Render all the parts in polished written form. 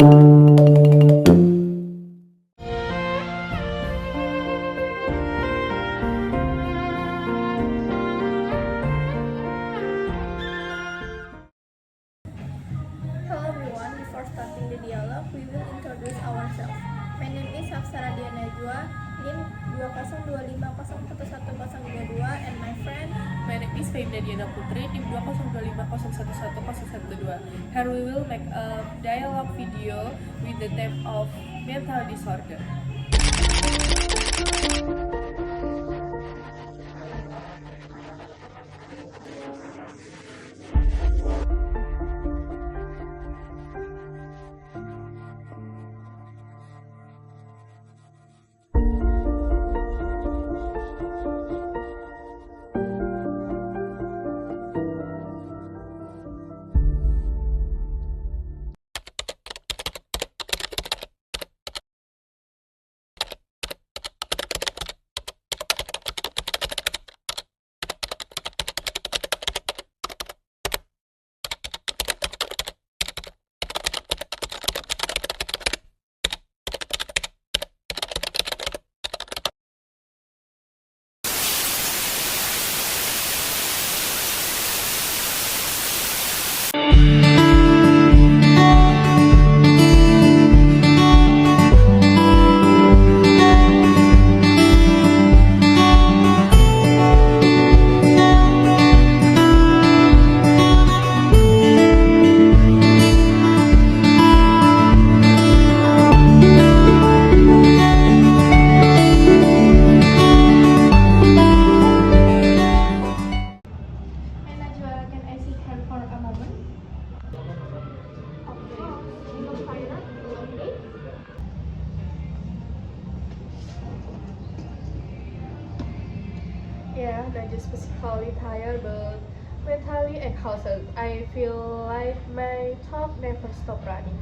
Hello everyone, before starting the dialogue, we will introduce ourselves. My name is Hafsara Dianajwa, NIM 2025011032, and my friend. My name is Febda Diana Putri, NIM 2025011112. Here we will make a dialogue video with the theme of mental disorder. And Najwa, can I sit here for a moment? Of course, you will find out lonely. Yeah, not just physically tired, but mentally exhausted. I feel like my thoughts never stop running.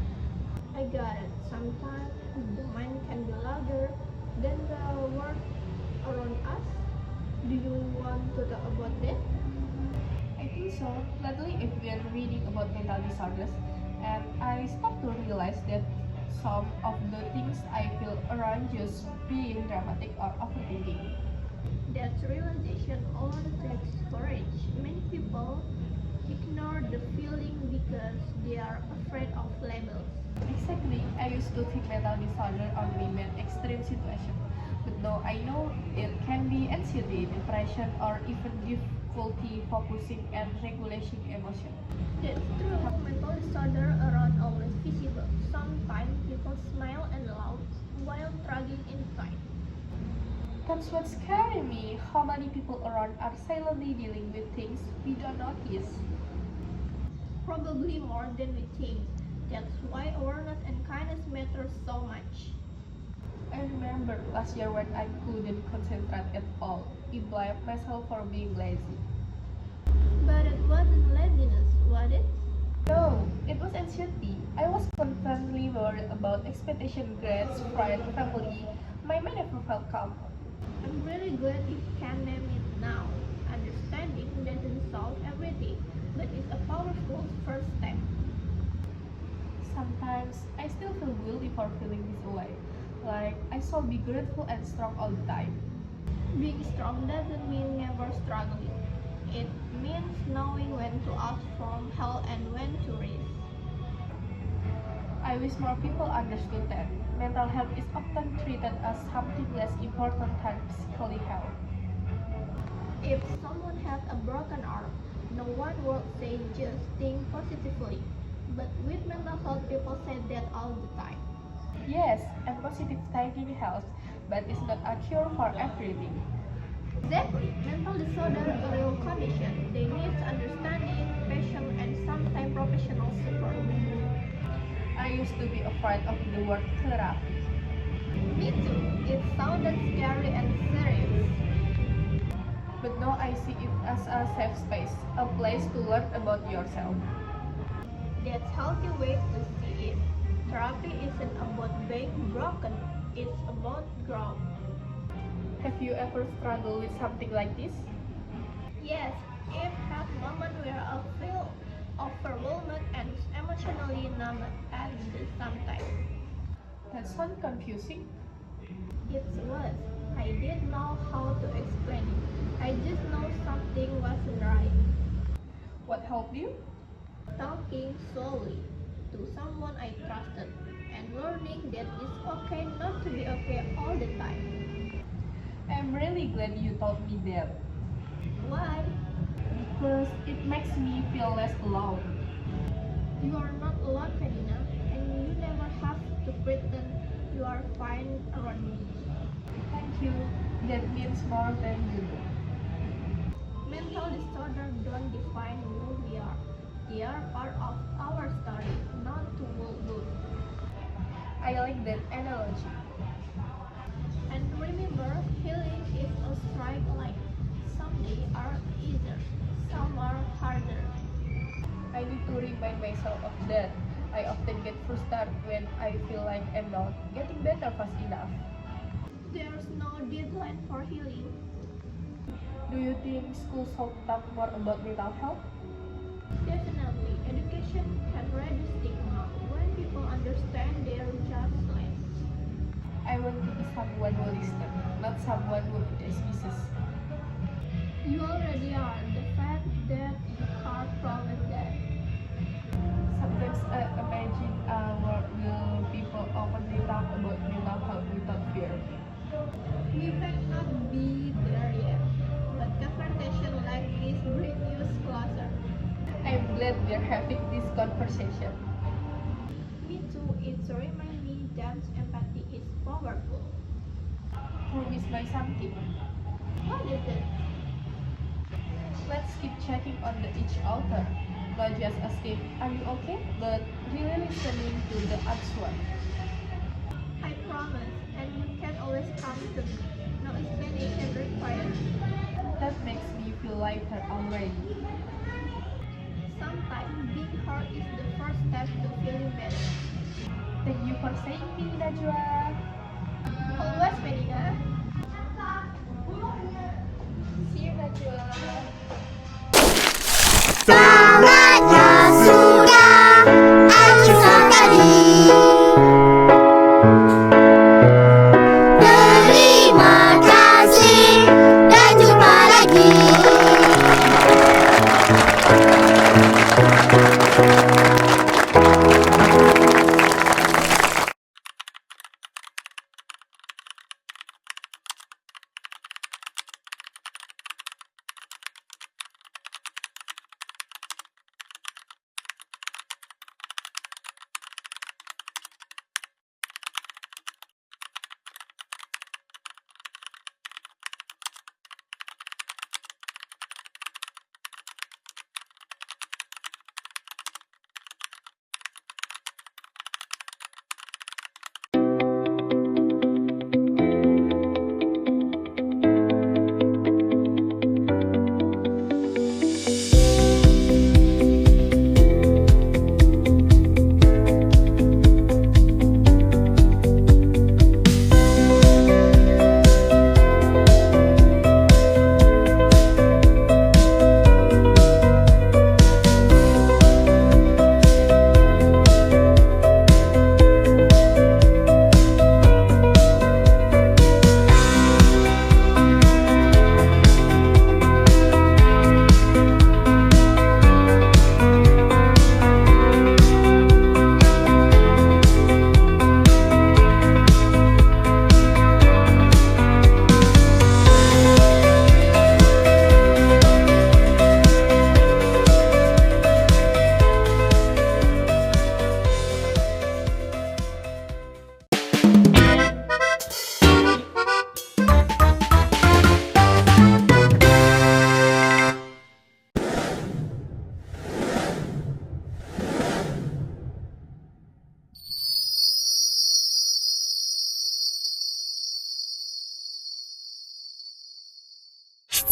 I got it. Sometimes the mind can be louder than the world around us. Do you want to talk about that? I think so. Lately, I've been reading about mental disorders, and I start to realize that some of the things I feel around just being dramatic or overthinking. That realization alone takes courage. Many people ignore the feeling because they are afraid of labels. Exactly. I used to think mental disorder only meant extreme situation, but now I know it can be anxiety, depression, or even difficulty focusing and regulating emotion. That's true. Mental disorders aren't always visible. Sometimes people smile and laugh while struggling inside. That's what's scaring me. How many people around are silently dealing with things we don't notice? Probably more than we think. That's why awareness and kindness matter so much. I remember last year when I couldn't concentrate at all. I blamed myself for being lazy. But it wasn't laziness, was it? No, it was anxiety. I was constantly worried about expectation, grades, friends, family. My mind never felt calm. I'm really glad you can name it now. Understanding doesn't solve everything, but it's a powerful first step. Sometimes I still feel guilty for feeling this way. Like I should be grateful and strong all the time. Being strong doesn't mean never struggling. It means knowing when to ask for help and when to rest. I wish more people understood that mental health is often treated as something less important than physical health. If someone has a broken arm, no one will say just think positively. But with mental health, people say that all the time. Yes, and positive thinking helps, but it's not a cure for everything. Exactly. Mental disorder are a real condition. They need understanding, patience, and sometimes professional support. I used to be afraid of the word therapy, Me too. It sounded scary and serious. but now I see it as a safe space, a place to learn about yourself. That's healthy way to see it. Therapy isn't about being broken. It's about growth. Have you ever struggled with something like this? Yes, I've had moments where I feel overwhelmed and emotionally numb at the same time. that sound confusing? It was. I didn't know how to explain it. I just know something wasn't right. What helped you? Talking slowly to someone I trusted and learning that it's okay not to be okay all the time. I'm really glad you told me that Why? because it makes me feel less alone. You are not alone, Ferdinand, and you never have to pretend you are fine around me. Thank you. That means more than you know. Mental disorders don't define who we are. They are part of our story, not to wound. I like that analogy. And remember, healing is a straight line. Some days are easier, some are harder. I need to remind myself of that. I often get frustrated when I feel like I'm not getting better fast enough. There's no deadline for healing. Do you think schools should talk more about mental health? Definitely, education can reduce stigma when people understand their just less. I want to be someone who listens, not someone who dismisses. You already are. The fact that you are proven that. Sometimes I imagine a world where people openly talk about mental health without fear. We might not be there yet, but conversation like this bring us closer. I'm glad we're having this conversation. Me too, it's remind me that empathy is powerful. Promise my something. What is it? Let's keep checking on each other. Not just asking, are you okay? But really listening to the answer. I promise, and you can always come to me. No explanation required. That makes me feel lighter already. Sometimes being hurt is the first step to feeling better. Thank you for saying me, Najwa. Always, Medina. See you, Najwa. Saatnya sudah aku tadi. Terima kasih dan jumpa lagi.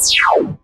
Ciao.